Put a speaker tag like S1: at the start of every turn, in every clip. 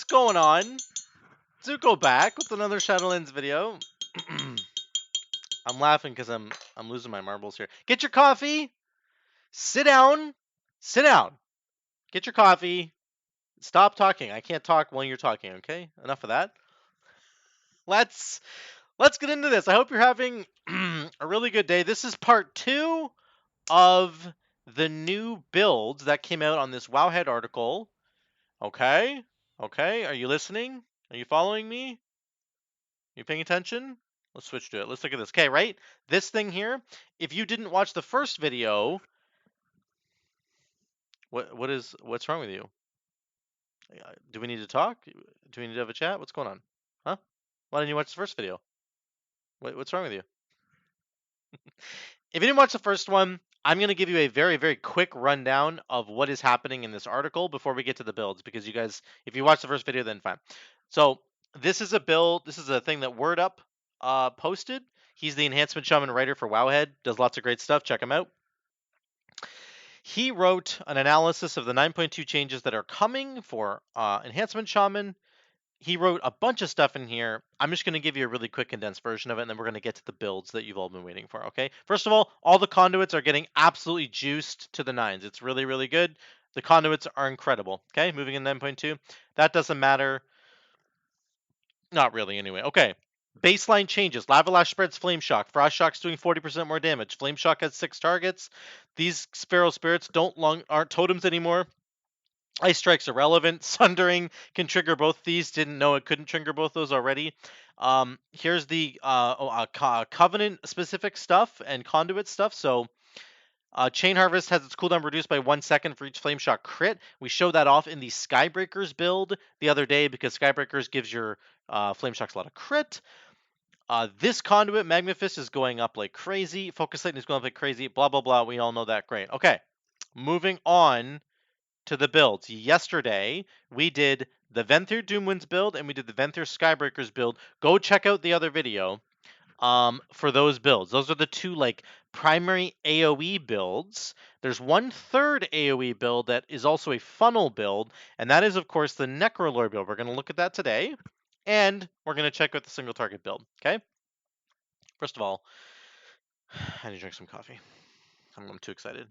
S1: going on? Zuko back with another Shadowlands video. I'm laughing because I'm losing my marbles here. Get your coffee. Sit down. Sit down. Get your coffee. Stop talking. I can't talk while you're talking. Okay, enough of that. Let's get into this. I hope you're having a really good day. This is part 2 of the new builds that came out on this Wowhead article. Okay, are you listening? Are you following me? You paying attention? Let's switch to it. Let's look at this. Okay, right? This thing here, if you didn't watch the first video, what's wrong with you? Do we need to talk? Do we need to have a chat? What's going on? Huh? Why didn't you watch the first video? What's wrong with you? If you didn't watch the first one, I'm going to give you a very, very quick rundown of what is happening in this article before we get to the builds, because you guys, if you watch the first video, then fine. So this is a build. This is a thing that Wordup posted. He's the enhancement shaman writer for Wowhead. Does lots of great stuff. Check him out. He wrote an analysis of the 9.2 changes that are coming for enhancement shaman. He wrote a bunch of stuff in here. I'm just going to give you a really quick condensed version of it, and then we're going to get to the builds that you've all been waiting for, okay? First of all the conduits are getting absolutely juiced to the nines. It's really, really good. The conduits are incredible, okay? Moving in 9.2. That doesn't matter. Not really, anyway. Okay. Baseline changes. Lava Lash spreads Flame Shock. Frost Shock's doing 40% more damage. Flame Shock has 6 targets. These Feral Spirits aren't totems anymore. Ice Strike's irrelevant. Sundering can trigger both these. Didn't know it couldn't trigger both those already. Here's the Covenant specific stuff and Conduit stuff. So Chain Harvest has its cooldown reduced by 1 second for each Flame Shock crit. We showed that off in the Skybreakers build the other day because Skybreakers gives your Flame Shocks a lot of crit. This Conduit Magnifist is going up like crazy. Focus Lightning is going up like crazy. Blah, blah, blah. We all know that. Great. Okay. Moving on to the builds. Yesterday, we did the Venthyr Doomwinds build and we did the Venthyr Skybreakers build. Go check out the other video for those builds. Those are the two like primary AoE builds. There's one third AoE build that is also a funnel build, and that is of course the Necrolord build. We're going to look at that today, and we're going to check out the single target build. Okay. First of all, I need to drink some coffee. I'm too excited.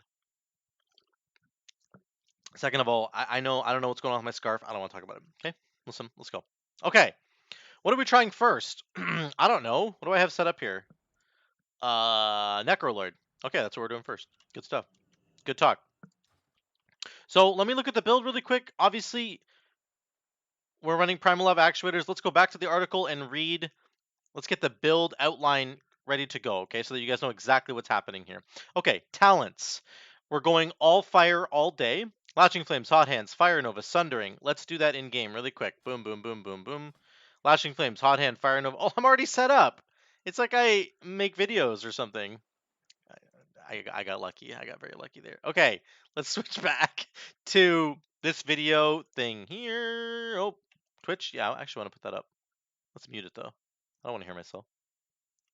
S1: Second of all, I don't know what's going on with my scarf. I don't want to talk about it. Okay, listen, let's go. Okay, what are we trying first? I don't know. What do I have set up here? Necrolord. Okay, that's what we're doing first. Good stuff. Good talk. So let me look at the build really quick. Obviously, we're running Primal actuators. Let's go back to the article and read. Let's get the build outline ready to go, okay, so that you guys know exactly what's happening here. Okay, talents. We're going all fire all day. Lashing Flames, Hot Hands, Fire Nova, Sundering. Let's do that in game really quick. Boom, boom, boom, boom, boom. Lashing Flames, Hot Hand, Fire Nova. Oh, I'm already set up. It's like I make videos or something. I got lucky. I got very lucky there. Okay, let's switch back to this video thing here. Oh, Twitch. Yeah, I actually want to put that up. Let's mute it though. I don't want to hear myself.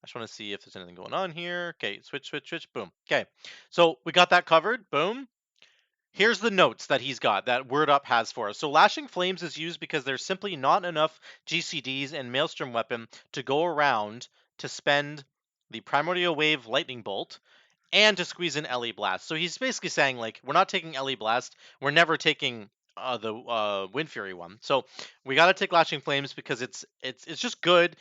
S1: I just want to see if there's anything going on here. Okay, switch, boom. Okay, so we got that covered. Boom. Here's the notes that he's got, that Wordup has for us. So Lashing Flames is used because there's simply not enough GCDs and Maelstrom Weapon to go around to spend the Primordial Wave Lightning Bolt and to squeeze in LE Blast. So he's basically saying, like, we're not taking LE Blast. We're never taking the Wind Fury one. So we got to take Lashing Flames because it's just good.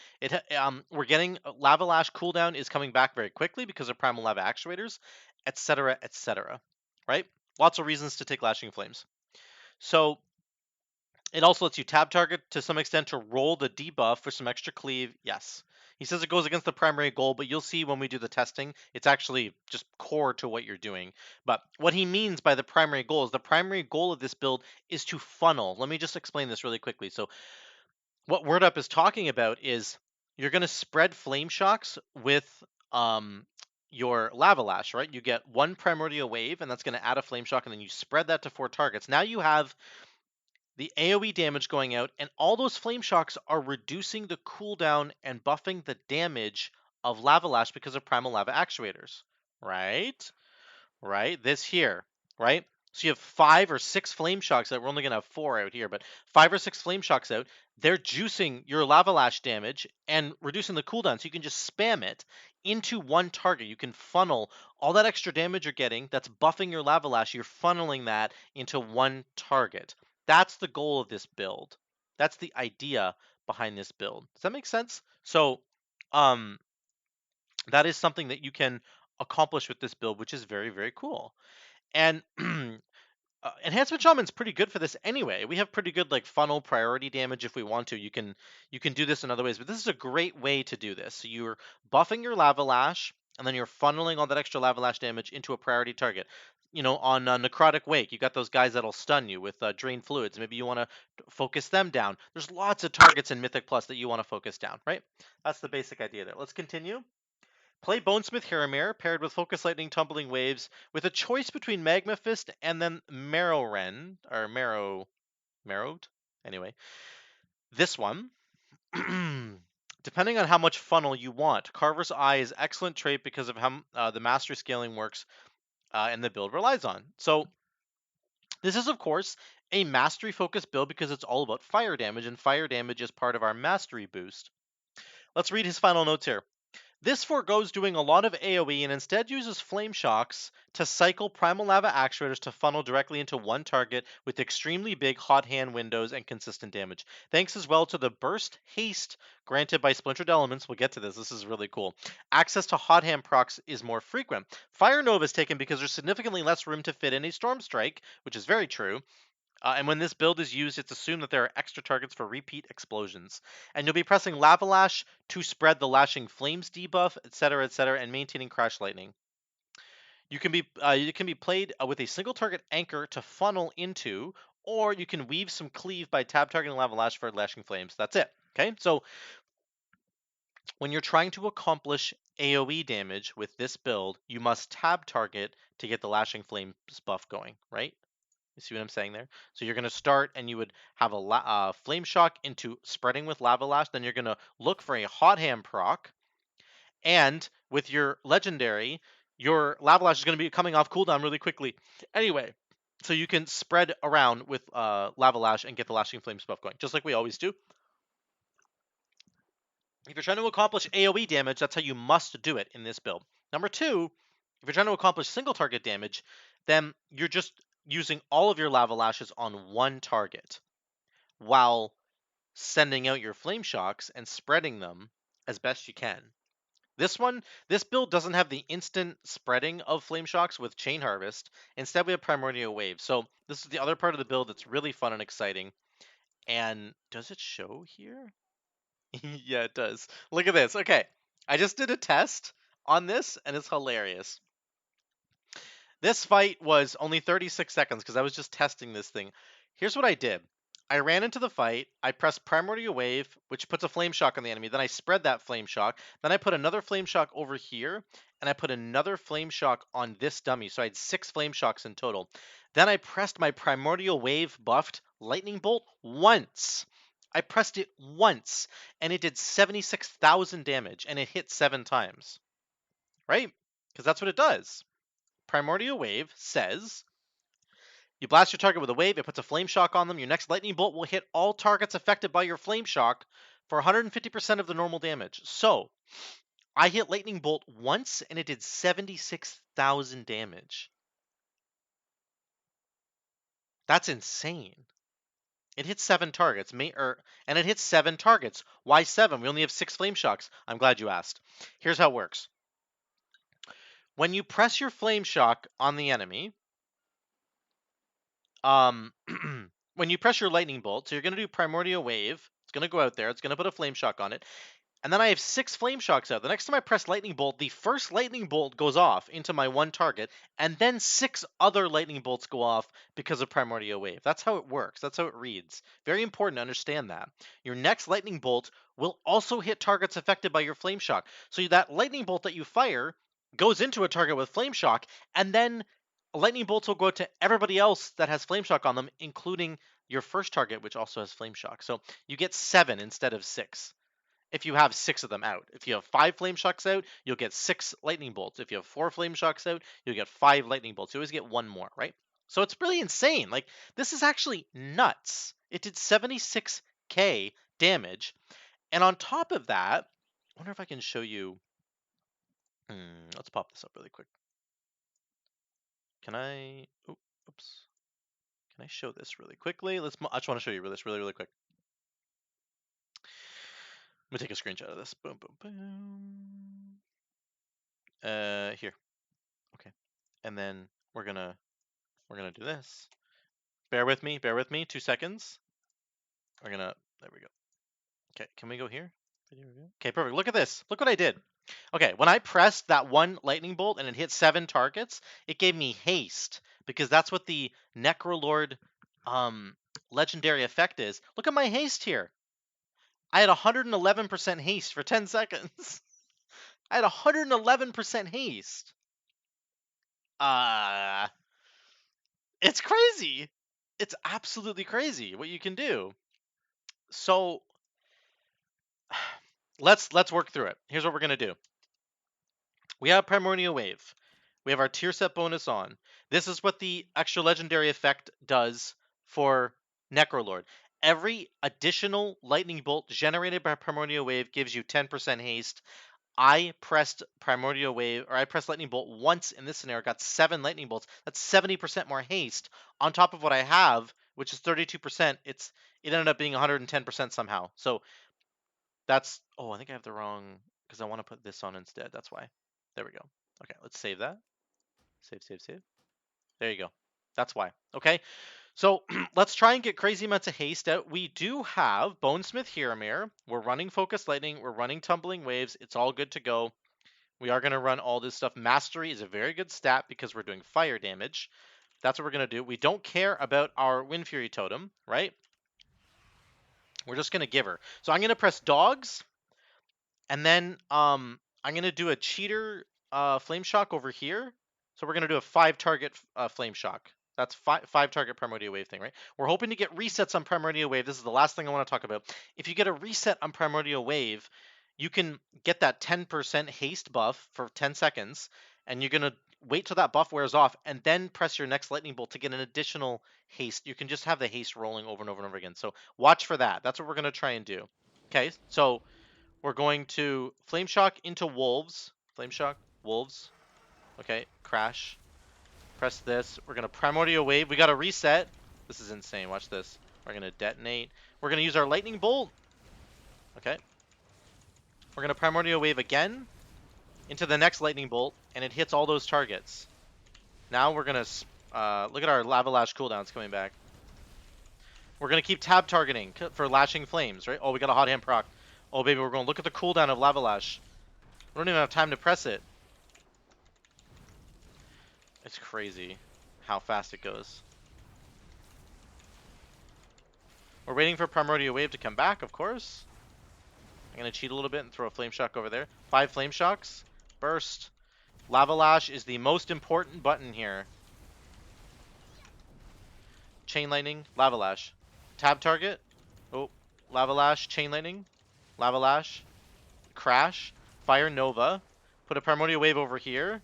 S1: We're getting Lava Lash cooldown is coming back very quickly because of Primal Lava Actuators, etc., etc. Right? Lots of reasons to take Lashing Flames. So it also lets you tab target to some extent to roll the debuff for some extra cleave. Yes. He says it goes against the primary goal, but you'll see when we do the testing, it's actually just core to what you're doing. But what he means by the primary goal is the primary goal of this build is to funnel. Let me just explain this really quickly. So what Wordup is talking about is you're going to spread Flame Shocks with your Lava Lash, right? You get one Primordial Wave, and that's going to add a Flame Shock, and then you spread that to 4 targets. Now you have the AoE damage going out, and all those Flame Shocks are reducing the cooldown and buffing the damage of Lava Lash because of Primal Lava Actuators, right? Right? This here, right? So you have 5 or 6 flame shocks out. We're only gonna have 4 out here, but 5 or 6 flame shocks out. They're juicing your lava lash damage and reducing the cooldown, so you can just spam it into one target. You can funnel all that extra damage you're getting that's buffing your lava lash. You're funneling that into one target. That's the goal of this build. That's the idea behind this build. Does that make sense? So, um, that is something that you can accomplish with this build, which is very, very cool. And Enhancement Shaman's pretty good for this anyway. We have pretty good like funnel priority damage if we want to. You can do this in other ways, but this is a great way to do this. So you're buffing your lava lash, and then you're funneling all that extra lava lash damage into a priority target. You know, on Necrotic Wake, you got those guys that'll stun you with Drain Fluids. Maybe you want to focus them down. There's lots of targets in Mythic Plus that you want to focus down, right? That's the basic idea there. Let's continue. Play Bonesmith Haramere paired with Focus Lightning Tumbling Waves with a choice between Magma Fist and then Marrowren or Marrowed. Anyway, this one, depending on how much funnel you want, Carver's Eye is excellent trait because of how the mastery scaling works and the build relies on. So this is of course a mastery focused build because it's all about fire damage, and fire damage is part of our mastery boost. Let's read his final notes here. This foregoes doing a lot of AoE and instead uses Flame Shocks to cycle Primal Lava Actuators to funnel directly into one target with extremely big hot hand windows and consistent damage. Thanks as well to the Burst Haste granted by Splintered Elements. We'll get to this. This is really cool. Access to hot hand procs is more frequent. Fire Nova is taken because there's significantly less room to fit in a Storm Strike, which is very true. And when this build is used, it's assumed that there are extra targets for repeat explosions. And you'll be pressing Lava Lash to spread the Lashing Flames debuff, etc., and maintaining Crash Lightning. You can be played with a single target anchor to funnel into, or you can weave some cleave by tab targeting Lava Lash for Lashing Flames. That's it. Okay, so when you're trying to accomplish AoE damage with this build, you must tab target to get the Lashing Flames buff going, right? You see what I'm saying there? So you're going to start and you would have a Flame Shock into spreading with Lava Lash. Then you're going to look for a Hot Hand proc. And with your Legendary, your Lava Lash is going to be coming off cooldown really quickly. Anyway, so you can spread around with Lava Lash and get the Lashing Flames buff going, just like we always do. If you're trying to accomplish AoE damage, that's how you must do it in this build. Number two, if you're trying to accomplish single target damage, then you're just using all of your Lava Lashes on one target while sending out your Flame Shocks and spreading them as best you can. This build doesn't have the instant spreading of Flame Shocks with Chain Harvest. Instead, we have Primordial Wave. So this is the other part of the build that's really fun and exciting. And does it show here? Yeah, it does. Look at this. Okay, I just did a test on this, and it's hilarious. This fight was only 36 seconds because I was just testing this thing. Here's what I did. I ran into the fight, I pressed Primordial Wave, which puts a Flame Shock on the enemy, then I spread that Flame Shock, then I put another Flame Shock over here, and I put another Flame Shock on this dummy, so I had 6 Flame Shocks in total. Then I pressed my Primordial Wave buffed Lightning Bolt once. I pressed it once, and it did 76,000 damage, and it hit 7 times. Right? Because that's what it does. Primordial Wave says, you blast your target with a wave, it puts a Flame Shock on them. Your next Lightning Bolt will hit all targets affected by your Flame Shock for 150% of the normal damage. So, I hit Lightning Bolt once, and it did 76,000 damage. That's insane. It hits 7 targets, and it hits 7 targets. Why 7? We only have 6 Flame Shocks. I'm glad you asked. Here's how it works. When you press your Flame Shock on the enemy, when you press your Lightning Bolt, so you're going to do Primordial Wave. It's going to go out there. It's going to put a Flame Shock on it. And then I have 6 Flame Shocks out. The next time I press Lightning Bolt, the first Lightning Bolt goes off into my one target, and then 6 other Lightning Bolts go off because of Primordial Wave. That's how it works. That's how it reads. Very important to understand that. Your next Lightning Bolt will also hit targets affected by your Flame Shock. So that Lightning Bolt that you fire goes into a target with Flame Shock, and then Lightning Bolts will go to everybody else that has Flame Shock on them, including your first target, which also has Flame Shock. So you get 7 instead of 6 if you have 6 of them out. If you have 5 Flame Shocks out, you'll get 6 Lightning Bolts. If you have 4 Flame Shocks out, you'll get 5 Lightning Bolts. You always get 1 more, right? So it's really insane. Like, this is actually nuts. It did 76k damage. And on top of that, I wonder if I can show you. Let's pop this up really quick. Can I? Oops. Can I show this really quickly? I just want to show you this really, really quick. I'm gonna take a screenshot of this. Boom, boom, boom. Here. Okay. And then we're gonna do this. Bear with me. 2 seconds. There we go. Okay, can we go here? Okay, perfect. Look at this. Look what I did. Okay, when I pressed that one lightning bolt and it hit 7 targets, it gave me haste because that's what the Necrolord legendary effect is. Look at my haste here. I had 111% haste for 10 seconds. I had 111% haste. It's crazy. It's absolutely crazy what you can do. So let's work through it. Here's what we're gonna do. We have Primordial Wave. We have our tier set bonus on. This is what the extra legendary effect does for Necrolord. Every additional lightning bolt generated by Primordial Wave gives you 10% haste. I pressed Primordial Wave, or I pressed Lightning Bolt once in this scenario, got 7 Lightning Bolts. That's 70% more haste on top of what I have, which is 32%. It ended up being 110% somehow. So that's, I think I have the wrong, because I want to put this on instead. That's why. There we go. Okay, let's save that. Save. There you go. That's why. Okay, so let's try and get crazy amounts of haste out. We do have Bonesmith Hiramir. We're running Focus Lightning. We're running Tumbling Waves. It's all good to go. We are going to run all this stuff. Mastery is a very good stat because we're doing fire damage. That's what we're going to do. We don't care about our Wind Fury Totem, right? We're just going to give her. So I'm going to press Dogs. And then I'm going to do a Cheater Flame Shock over here. So we're going to do a 5-target Flame Shock. That's 5-target Primordial Wave thing, right? We're hoping to get resets on Primordial Wave. This is the last thing I want to talk about. If you get a reset on Primordial Wave, you can get that 10% haste buff for 10 seconds, and you're going to wait till that buff wears off, and then press your next Lightning Bolt to get an additional haste. You can just have the haste rolling over and over and over again. So watch for that. That's what we're going to try and do. Okay, so we're going to Flame Shock into Wolves. Flame Shock, Wolves. Okay, Crash. Press this. We're going to Primordial Wave. We got a reset. This is insane. Watch this. We're going to detonate. We're going to use our Lightning Bolt. Okay. We're going to Primordial Wave again into the next Lightning Bolt, and it hits all those targets. Now we're going to look at our Lava Lash cooldowns coming back. We're going to keep tab targeting for Lashing Flames, right? Oh, we got a Hot Hand proc. Oh, baby, we're going to look at the cooldown of Lava Lash. We don't even have time to press it. It's crazy how fast it goes. We're waiting for Primordial Wave to come back, of course. I'm going to cheat a little bit and throw a Flame Shock over there. 5 Flame Shocks. Burst. Lava Lash is the most important button here. Chain Lightning. Lava Lash. Tab target. Oh. Lava Lash. Chain Lightning. Lava Lash. Crash. Fire Nova. Put a Primordial Wave over here.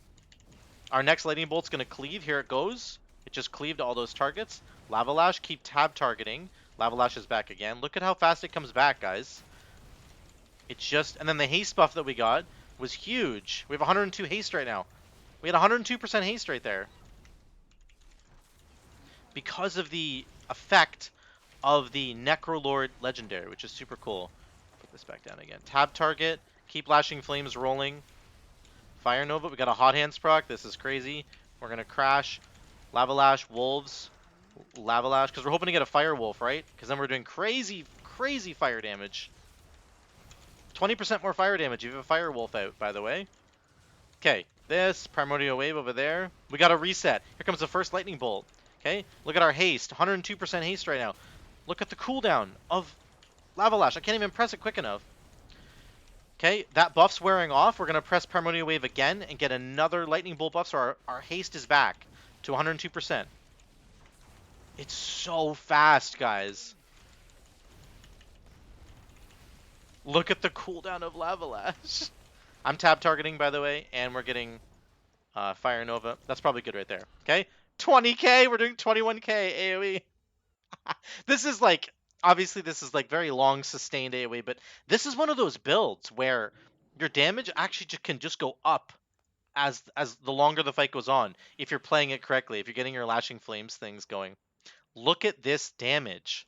S1: Our next Lightning Bolt's going to cleave. Here it goes. It just cleaved all those targets. Lava Lash. Keep tab targeting. Lava Lash is back again. Look at how fast it comes back, guys. It's just... And then the haste buff that we got was huge. We have 102 haste right now. We had 102% haste right there. Because of the effect of the Necrolord Legendary, which is super cool. Put this back down again. Tab target. Keep Lashing Flames rolling. Fire Nova. We got a Hot Hands proc. This is crazy. We're going to Crash. Lava Lash. Wolves. Lava Lash. Because we're hoping to get a Fire Wolf, right? Because then we're doing crazy, crazy fire damage. 20% more fire damage. You have a Fire Wolf out, by the way. Okay. This. Primordial Wave over there. We got a reset. Here comes the first Lightning Bolt. Okay. Look at our haste. 102% haste right now. Look at the cooldown of Lava Lash. I can't even press it quick enough. Okay, that buff's wearing off. We're going to press Primordial Wave again and get another Lightning Bolt buff, so our haste is back to 102%. It's so fast, guys. Look at the cooldown of Lava Lash. I'm tab targeting, by the way, and we're getting Fire Nova. That's probably good right there. Okay, 20k. We're doing 21k AOE. This is like, obviously this is like very long sustained AOE, but this is one of those builds where your damage actually can just go up as the longer the fight goes on if you're playing it correctly, if you're getting your lashing flames things going. Look at this damage.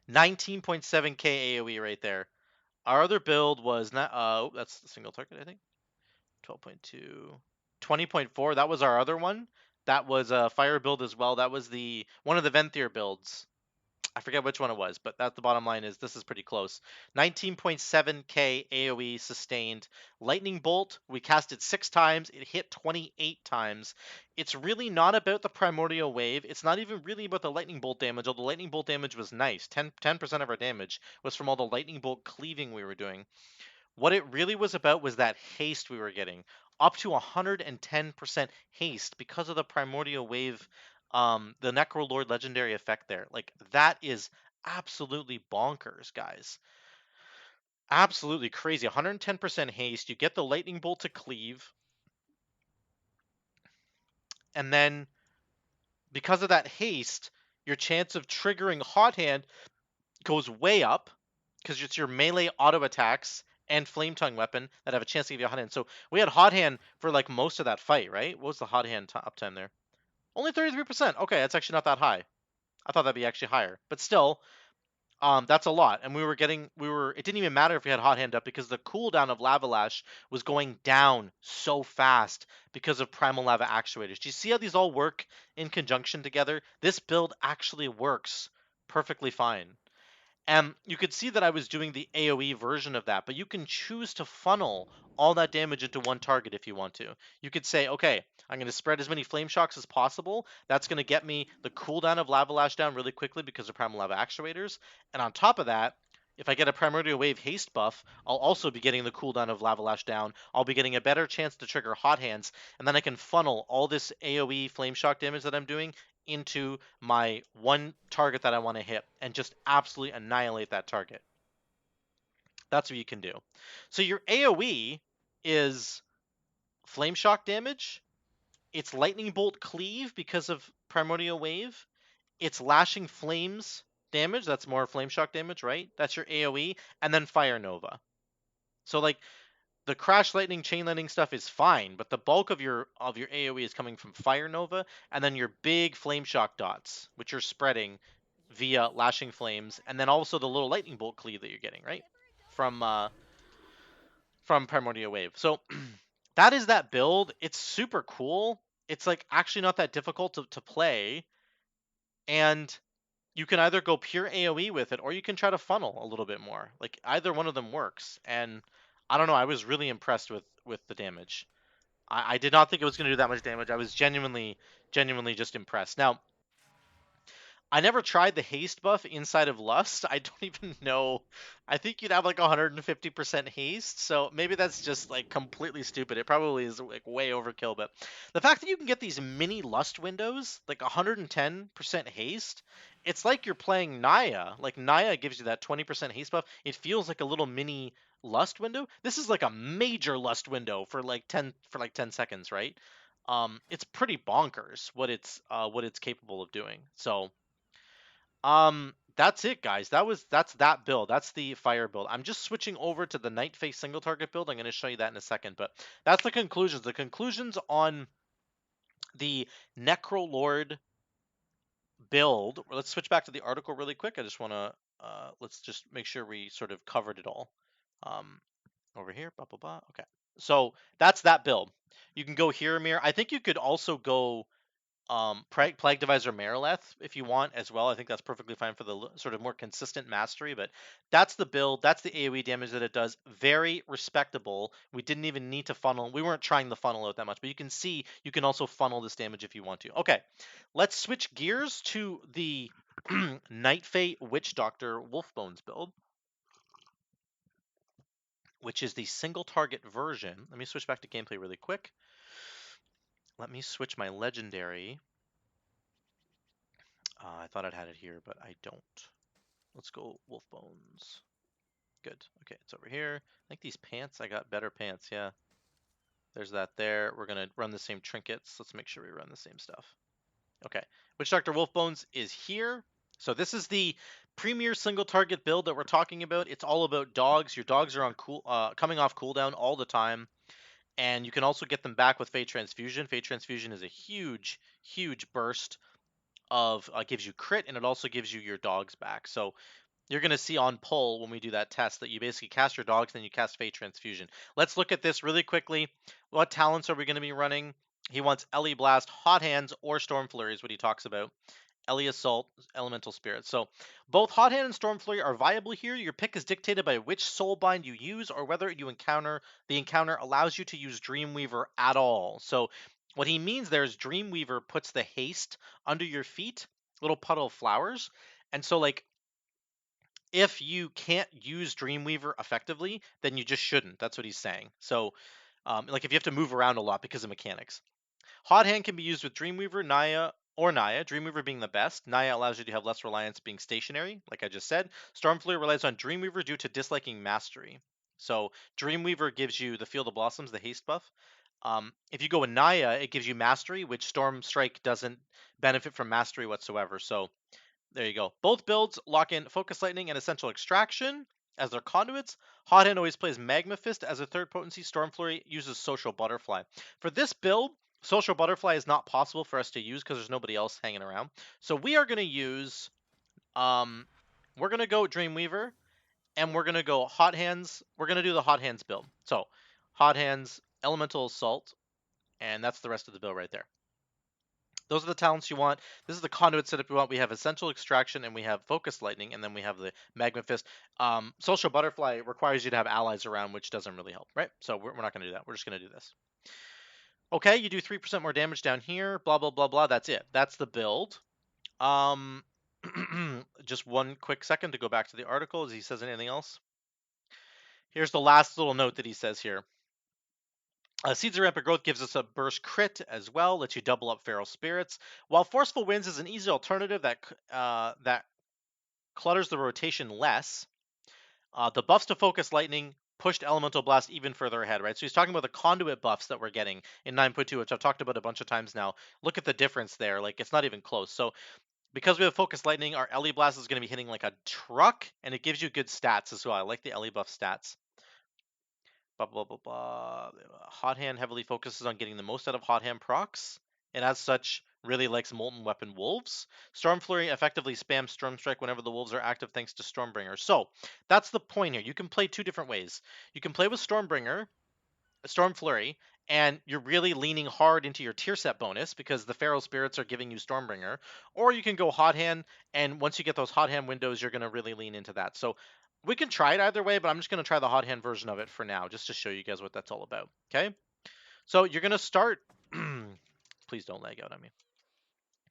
S1: 19.7k AOE right there. Our other build was not that's the single target, I think. 12.2, 20.4. That was our other one. That was a fire build as well. That was the one of the Venthyr builds. I forget which one it was, but that's the bottom line is this is pretty close. 19.7k AoE sustained. Lightning Bolt, we cast it 6 times. It hit 28 times. It's really not about the Primordial Wave. It's not even really about the Lightning Bolt damage, although Lightning Bolt damage was nice. 10% of our damage was from all the Lightning Bolt cleaving we were doing. What it really was about was that haste we were getting. Up to 110% haste because of the Primordial Wave, the Necrolord legendary effect there. Like, that is absolutely bonkers, guys. Absolutely crazy. 110% haste. You get the Lightning Bolt to cleave. And then, because of that haste, your chance of triggering Hot Hand goes way up because it's your melee auto attacks and flame tongue weapon that have a chance to give you a hot hand. So we had hot hand for like most of that fight, right? What was the hot hand uptime there? Only 33%. Okay, that's actually not that high. I thought that'd be actually higher, but still, that's a lot. And it didn't even matter if we had hot hand up because the cooldown of Lava Lash was going down so fast because of Primal Lava Actuators. Do you see how these all work in conjunction together? This build actually works perfectly fine. And you could see that I was doing the AoE version of that, but you can choose to funnel all that damage into one target if you want to. You could say, okay, I'm going to spread as many flame shocks as possible. That's going to get me the cooldown of Lava Lash down really quickly because of Primal Lava Actuators. And on top of that, if I get a Primordial Wave haste buff, I'll also be getting the cooldown of Lava Lash down. I'll be getting a better chance to trigger Hot Hands, and then I can funnel all this AoE flame shock damage that I'm doing into my one target that I want to hit and just absolutely annihilate that target. That's what you can do. So your AoE is flame shock damage, it's lightning bolt cleave because of Primordial Wave, it's lashing flames damage, that's more flame shock damage, right? That's your AoE, and then fire nova. So like the crash lightning, chain lightning stuff is fine, but the bulk of your AoE is coming from fire nova, and then your big flame shock dots, which you're spreading via lashing flames, and then also the little lightning bolt cleave that you're getting, right? From Primordial Wave. So that is that build. It's super cool. It's like actually not that difficult to play, and you can either go pure AoE with it, or you can try to funnel a little bit more. Like either one of them works, and I don't know. I was really impressed with the damage. I did not think it was going to do that much damage. I was genuinely just impressed. Now, I never tried the haste buff inside of Lust. I don't even know. I think you'd have like 150% haste, so maybe that's just like completely stupid. It probably is like way overkill, but the fact that you can get these mini Lust windows, like 110% haste, it's like you're playing Naya. Like Naya gives you that 20% haste buff. It feels like a little mini Lust window. This is like a major Lust window for like 10 seconds, right? It's pretty bonkers what it's capable of doing. So that's it, guys. That's that build. That's the fire build. I'm just switching over to the Night Face single target build. I'm going to show you that in a second, but that's the conclusions. The conclusions on the Necrolord build. Let's switch back to the article really quick. I just want to let's just make sure we sort of covered it all. Um, over here, blah blah blah. Okay, so that's that build. You can go here, Amir. I think you could also go Plague Divisor Marileth if you want as well. I think that's perfectly fine for the sort of more consistent mastery, but that's the build. That's the AoE damage that it does. Very respectable. We didn't even need to funnel. We weren't trying to funnel out that much, but you can see you can also funnel this damage if you want to. Okay, let's switch gears to the Night Fae Witch Doctor Wolfbones build, which is the single target version. Let me switch back to gameplay really quick. Let me switch my legendary. I thought I'd had it here, but I don't. Let's go Wolf Bones. Good. Okay, it's over here. I think these pants, I got better pants, yeah. There's that there. We're going to run the same trinkets. Let's make sure we run the same stuff. Okay. Witch Doctor Wolfbones is here. So this is the premier single target build that we're talking about. It's all about dogs. Your dogs are on coming off cooldown all the time. And you can also get them back with Fae Transfusion. Fae Transfusion is a huge, huge burst of gives you crit, and it also gives you your dogs back. So you're going to see on pull when we do that test that you basically cast your dogs, then you cast Fae Transfusion. Let's look at this really quickly. What talents are we going to be running? He wants Ellie Blast, Hot Hands, or Stormflurry is what he talks about. Ellie Assault, Elemental Spirit. So both Hot Hand and Stormflurry are viable here. Your pick is dictated by which Soulbind you use or whether the encounter allows you to use Dreamweaver at all. So what he means there is Dreamweaver puts the haste under your feet, little puddle of flowers. And so like if you can't use Dreamweaver effectively, then you just shouldn't. That's what he's saying. So like if you have to move around a lot because of mechanics. Hot Hand can be used with Dreamweaver, Naya, Dreamweaver being the best. Naya allows you to have less reliance being stationary, like I just said. Stormflurry relies on Dreamweaver due to disliking Mastery. So Dreamweaver gives you the Field of Blossoms, the haste buff. If you go with Naya, it gives you Mastery, which Storm Strike doesn't benefit from Mastery whatsoever. So there you go. Both builds lock in Focus Lightning and Essential Extraction as their conduits. Hot Hand always plays Magma Fist as a third potency. Stormflurry uses Social Butterfly. For this build, Social Butterfly is not possible for us to use because there's nobody else hanging around. So we are going to use, we're going to go Dreamweaver, and we're going to go Hot Hands. We're going to do the Hot Hands build. So Hot Hands, Elemental Assault, and that's the rest of the build right there. Those are the talents you want. This is the conduit setup we want. We have Essential Extraction, and we have Focus Lightning, and then we have the Magma Fist. Social Butterfly requires you to have allies around, which doesn't really help, right? So we're not going to do that. We're just going to do this. Okay, you do 3% more damage down here, blah, blah, blah, blah. That's it. That's the build. Just one quick second to go back to the article as he says anything else. Here's the last little note that he says here. Seeds of Rampant Growth gives us a burst crit as well, lets you double up Feral Spirits. While Forceful Winds is an easy alternative that clutters the rotation less, the buffs to Focus Lightning pushed Elemental Blast even further ahead, right? So he's talking about the conduit buffs that we're getting in 9.2, which I've talked about a bunch of times now. Look at the difference there. Like, it's not even close. So because we have Focus Lightning, our Ellie Blast is going to be hitting like a truck, and it gives you good stats as well. I like the Ellie buff stats. Blah, blah, blah, blah. Hot Hand heavily focuses on getting the most out of Hot Hand procs, and as such, really likes Molten Weapon Wolves. Stormflurry effectively spams Storm Strike whenever the Wolves are active thanks to Stormbringer. So, that's the point here. You can play two different ways. You can play with Stormbringer, Stormflurry, and you're really leaning hard into your tier set bonus because the Feral Spirits are giving you Stormbringer. Or you can go Hot Hand, and once you get those Hot Hand windows, you're going to really lean into that. So we can try it either way, but I'm just going to try the Hot Hand version of it for now, just to show you guys what that's all about. Okay? So you're going to start... Please don't lag out on me.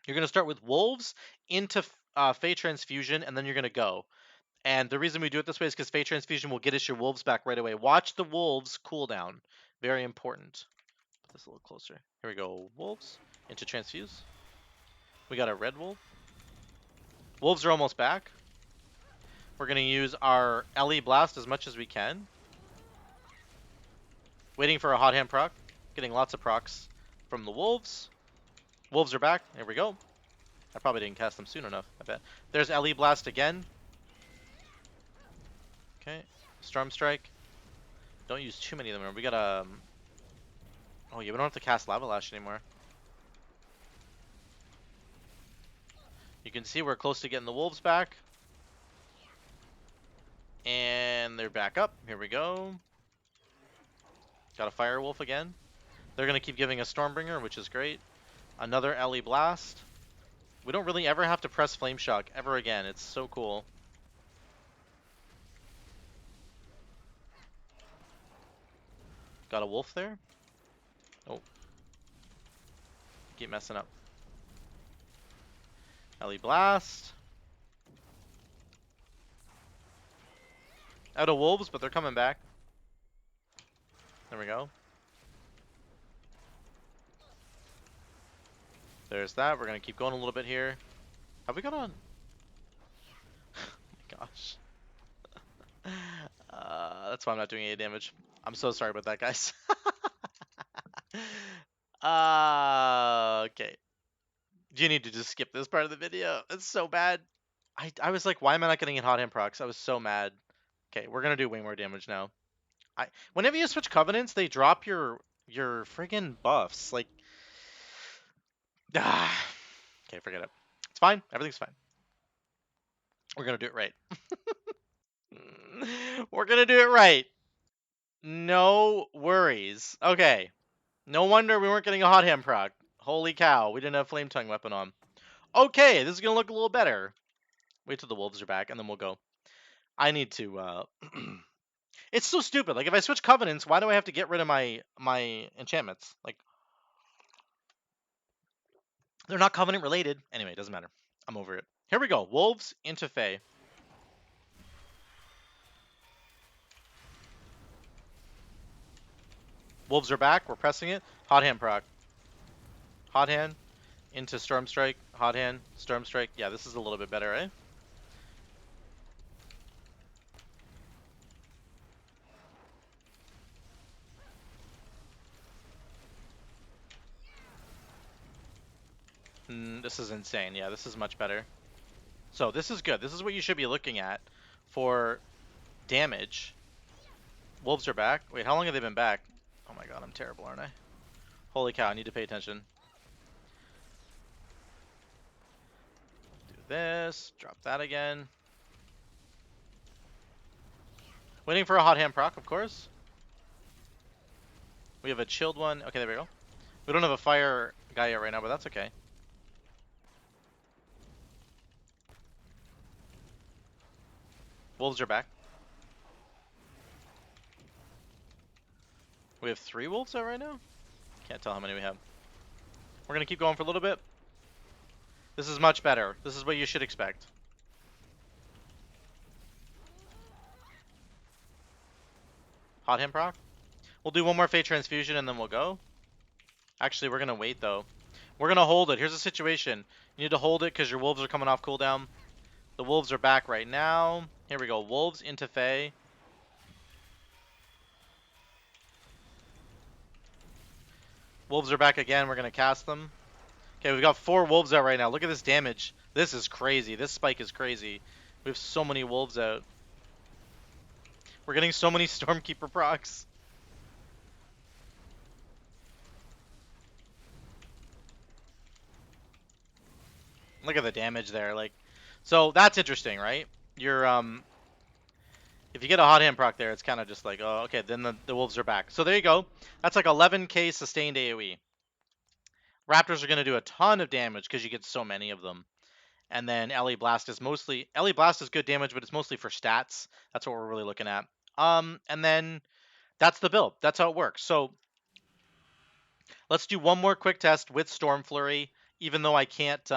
S1: You're going to start with Wolves into Fae Transfusion, and then you're going to go. And the reason we do it this way is because Fae Transfusion will get us your Wolves back right away. Watch the Wolves cooldown. Very important. Put this a little closer. Here we go. Wolves into Transfuse. We got a Red Wolf. Wolves are almost back. We're going to use our Ellie Blast as much as we can. Waiting for a Hot Hand proc. Getting lots of procs from the Wolves. Wolves are back. There we go. I probably didn't cast them soon enough, I bet. There's Ellie Blast again. Okay. Storm Strike. Don't use too many of them. We got a... Oh, yeah, we don't have to cast Lava Lash anymore. You can see we're close to getting the Wolves back. And they're back up. Here we go. Got a Fire Wolf again. They're going to keep giving us Stormbringer, which is great. Another Ellie Blast. We don't really ever have to press Flame Shock ever again. It's so cool. Got a Wolf there. Oh. Keep messing up. Ellie Blast. Out of Wolves, but they're coming back. There we go. There's that. We're going to keep going a little bit here. Have we got on? Oh my gosh. That's why I'm not doing any damage. I'm so sorry about that, guys. Okay. You need to just skip this part of the video. It's so bad. I was like, why am I not getting in hot hand procs? I was so mad. Okay, we're gonna do way more damage now. Whenever you switch covenants, they drop your friggin' buffs. Like, okay, forget it. It's fine. Everything's fine. We're gonna do it right. We're gonna do it right. No worries. Okay. No wonder we weren't getting a hot hand proc. Holy cow, we didn't have flame tongue weapon on. Okay, this is gonna look a little better. Wait till the wolves are back, and then we'll go. I need to. It's so stupid. Like if I switch covenants, why do I have to get rid of my enchantments? Like they're not covenant related. Anyway, it doesn't matter. I'm over it. Here we go. Wolves into Fae. Wolves are back. We're pressing it. Hot hand proc. Hot hand into Storm Strike. Hot hand. Storm Strike. Yeah, this is a little bit better, eh? This is insane. Yeah, this is much better. So this is good. This is what you should be looking at for damage. Wolves are back. Wait, how long have they been back? Oh my god, I'm terrible, aren't I? Holy cow, I need to pay attention. Do this. Drop that again. Waiting for a hot hand proc, of course. We have a chilled one. Okay, there we go. We don't have a fire guy yet right now, but that's okay. Wolves are back. We have 3 wolves out right now? Can't tell how many we have. We're going to keep going for a little bit. This is much better. This is what you should expect. Hot hand proc. We'll do one more Fate Transfusion and then we'll go. Actually, we're going to wait though. We're going to hold it. Here's the situation. You need to hold it because your wolves are coming off cooldown. The wolves are back right now. Here we go. Wolves into Fae. Wolves are back again. We're going to cast them. Okay, we've got 4 wolves out right now. Look at this damage. This is crazy. This spike is crazy. We have so many wolves out. We're getting so many Stormkeeper procs. Look at the damage there. Like, so that's interesting, right? You're if you get a hot hand proc there, it's kind of just like, oh, okay, then the wolves are back. So there you go. That's like 11k sustained AOE. Raptors are going to do a ton of damage because you get so many of them. And then LA Blast is mostly LA Blast is good damage, but it's mostly for stats. That's what we're really looking at. And then that's the build. That's how it works. So let's do one more quick test with Stormflurry. Even though I can't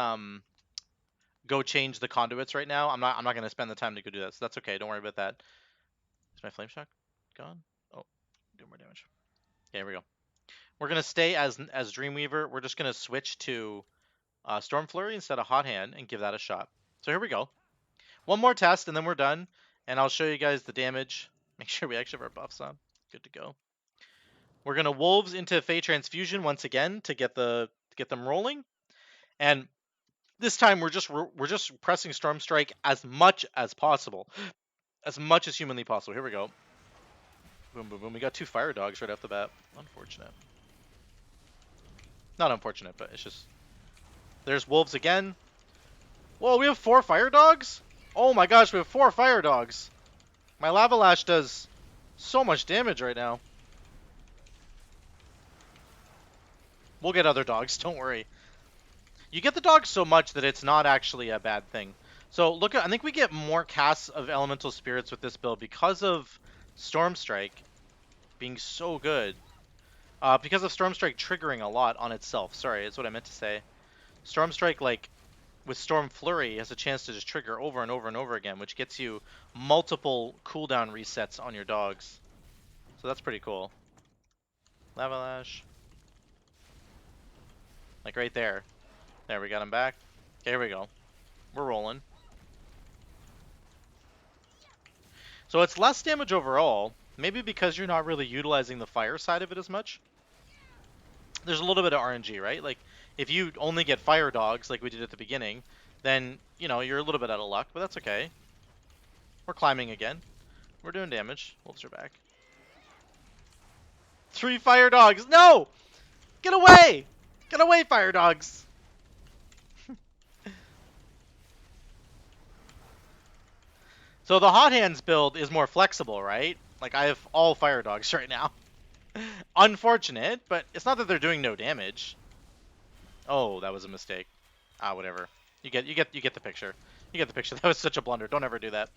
S1: go change the conduits right now, I'm not going to spend the time to go do that. So that's okay. Don't worry about that. Is my flame shock gone? Oh, do more damage. Okay, here we go. We're gonna stay as Dreamweaver. We're just gonna switch to Stormflurry instead of Hot Hand and give that a shot. So here we go. One more test and then we're done. And I'll show you guys the damage. Make sure we actually have our buffs on. Good to go. We're gonna Wolves into Fae Transfusion once again to get them rolling. And this time we're just pressing Storm Strike as much as possible, as much as humanly possible. Here we go. Boom, boom, boom. We got 2 fire dogs right off the bat. Unfortunate. Not unfortunate, but it's just... There's wolves again. Whoa, we have 4 fire dogs? Oh my gosh, we have 4 fire dogs. My Lava Lash does so much damage right now. We'll get other dogs, don't worry. You get the dogs so much that it's not actually a bad thing. So look at, I think we get more casts of Elemental Spirits with this build because of Storm Strike being so good. Because of Storm Strike triggering a lot on itself. Sorry, that's what I meant to say. Storm Strike, like, with Stormflurry, has a chance to just trigger over and over and over again, which gets you multiple cooldown resets on your dogs. So that's pretty cool. Lava Lash. Like right there. There, we got him back. Okay, here we go. We're rolling. So it's less damage overall. Maybe because you're not really utilizing the fire side of it as much. there's a little bit of RNG, right? Like, if you only get fire dogs like we did at the beginning, then, you know, you're a little bit out of luck, but that's okay. We're climbing again. We're doing damage. Wolves are back. 3 fire dogs! No! Get away! Get away, fire dogs! So the hot hands build is more flexible, right? Like, I have all fire dogs right now. Unfortunate, but it's not that they're doing no damage. Oh, that was a mistake. Ah, whatever. You get the picture. You get the picture. That was such a blunder. Don't ever do that.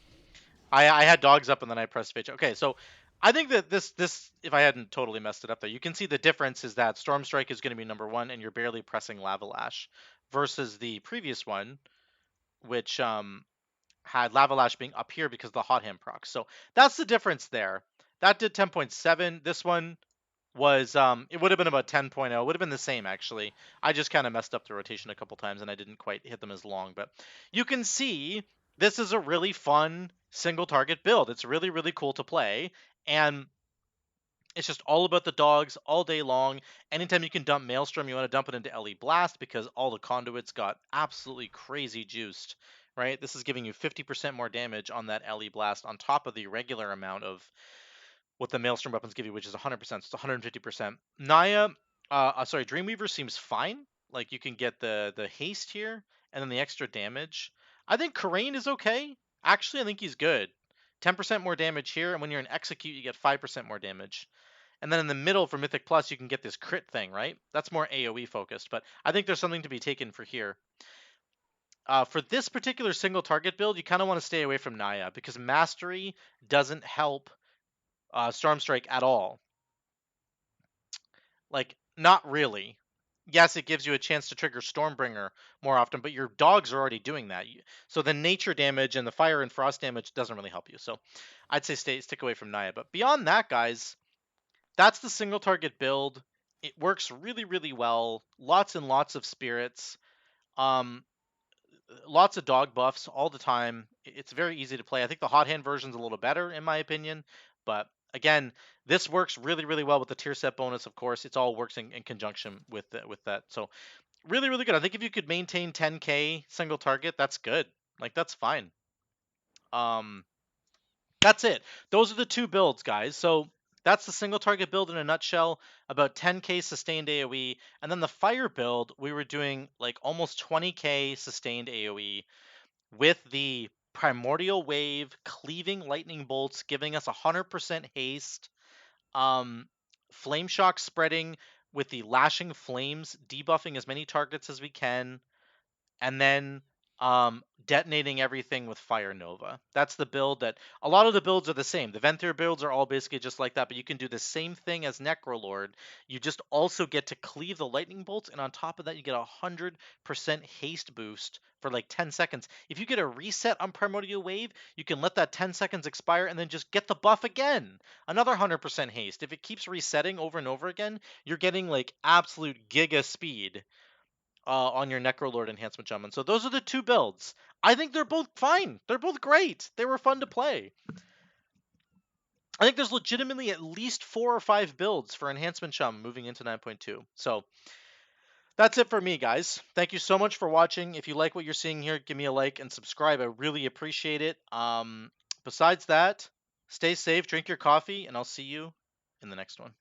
S1: I had dogs up and then I pressed face. Okay, so I think that this if I hadn't totally messed it up there, you can see the difference is that Storm Strike is going to be number 1 and you're barely pressing Lava Lash versus the previous one, which had Lava Lash being up here because of the Hot Hand proc. So that's the difference there. That did 10.7. This one was it would have been about 10.0. It would have been the same actually. I just kind of messed up the rotation a couple times and I didn't quite hit them as long, but you can see this is a really fun single target build. It's really, really cool to play, and it's just all about the dogs all day long. Anytime you can dump Maelstrom, you want to dump it into LE Blast because all the conduits got absolutely crazy juiced, right? This is giving you 50% more damage on that LE Blast on top of the regular amount of what the Maelstrom weapons give you, which is 100%, so it's 150%. Naya, sorry, Dreamweaver seems fine. Like, you can get the haste here, and then the extra damage. I think Karain is okay. Actually, I think he's good. 10% more damage here, and when you're in Execute, you get 5% more damage. And then in the middle for Mythic Plus, you can get this crit thing, right? That's more AoE focused, but I think there's something to be taken for here. For this particular single target build, you kind of want to stay away from Naya, because Mastery doesn't help Storm Strike at all. Like, not really. Yes, it gives you a chance to trigger Stormbringer more often, but your dogs are already doing that. So the nature damage and the fire and frost damage doesn't really help you. So I'd say stick away from Naya. But beyond that, guys, that's the single target build. It works really, really well. Lots and lots of spirits. Um, Lots of dog buffs all the time. It's very easy to play. I think the hot hand version's a little better in my opinion, but again, this works really, really well with the tier set bonus. Of course, it's all works in conjunction with that. So really, really good. I think if you could maintain 10k single target, that's good. Like, that's fine. That's it. Those are the two builds, guys. So that's the single target build in a nutshell. About 10k sustained AoE, and then the fire build, we were doing like almost 20k sustained AoE with the Primordial Wave, cleaving lightning bolts, giving us 100% haste, Flame Shock spreading with the lashing flames, debuffing as many targets as we can, and then detonating everything with Fire Nova. That's the build that a lot of the builds are the same. The Venthyr builds are all basically just like that, but you can do the same thing as Necrolord. You just also get to cleave the lightning bolts, and on top of that, you get a 100% haste boost for like 10 seconds. If you get a reset on Primordial Wave, you can let that 10 seconds expire and then just get the buff again. Another 100% haste. If it keeps resetting over and over again, you're getting like absolute giga speed on your Necrolord enhancement shaman. So those are the two builds. I think they're both fine. They're both great. They were fun to play. I think there's legitimately at least 4 or 5 builds for enhancement shaman moving into 9.2. So that's it for me, guys. Thank you so much for watching. If you like what you're seeing here, give me a like and subscribe. I really appreciate it. Besides that, stay safe, drink your coffee, and I'll see you in the next one.